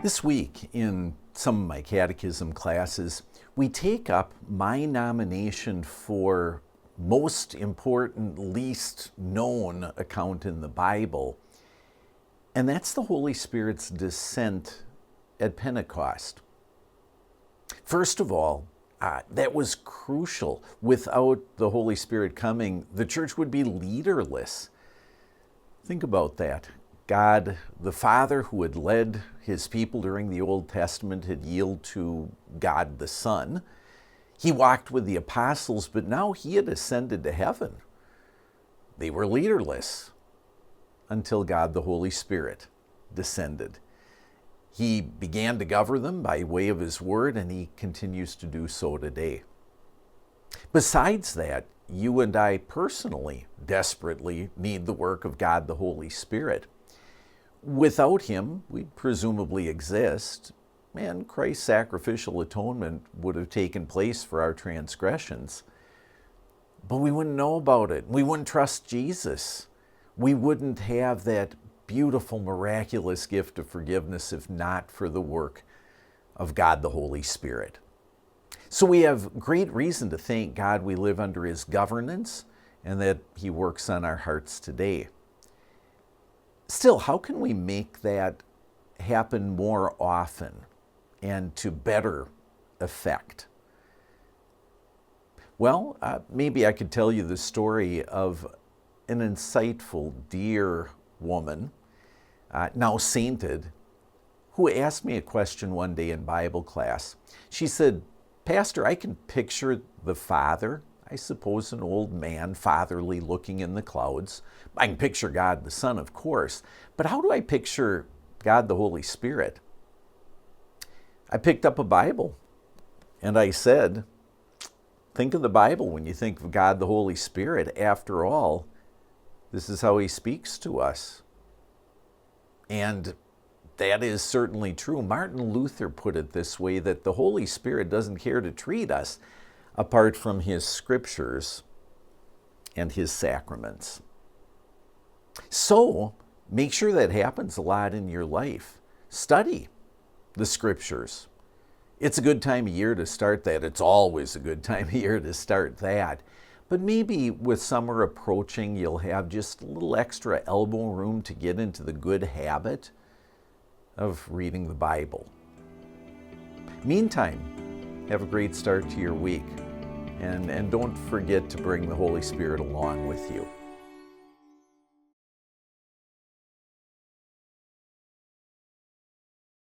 This week, in some of my catechism classes, we take up my nomination for most important, least known account in the Bible, and that's the Holy Spirit's descent at Pentecost. First of all, that was crucial. Without the Holy Spirit coming, the church would be leaderless. Think about that. God, the Father who had led his people during the Old Testament, had yielded to God the Son. He walked with the apostles, but now he had ascended to heaven. They were leaderless until God the Holy Spirit descended. He began to govern them by way of his word, and he continues to do so today. Besides that, you and I personally desperately need the work of God the Holy Spirit. Without him, we'd presumably exist, and Christ's sacrificial atonement would have taken place for our transgressions. But we wouldn't know about it. We wouldn't trust Jesus. We wouldn't have that beautiful, miraculous gift of forgiveness if not for the work of God the Holy Spirit. So we have great reason to thank God we live under his governance and that he works on our hearts today. Still, how can we make that happen more often and to better effect? Well, maybe I could tell you the story of an insightful, dear woman, now sainted, who asked me a question one day in Bible class. She said, "Pastor, I can picture the Father, I suppose an old man, fatherly looking in the clouds. I can picture God the Son, of course, but how do I picture God the Holy Spirit?" I picked up a Bible and I said, think of the Bible when you think of God the Holy Spirit. After all, this is how he speaks to us. And that is certainly true. Martin Luther put it this way, that the Holy Spirit doesn't care to treat us apart from his scriptures and his sacraments. So make sure that happens a lot in your life. Study the scriptures. It's a good time of year to start that. It's always a good time of year to start that. But maybe with summer approaching, you'll have just a little extra elbow room to get into the good habit of reading the Bible. Meantime, have a great start to your week. And don't forget to bring the Holy Spirit along with you.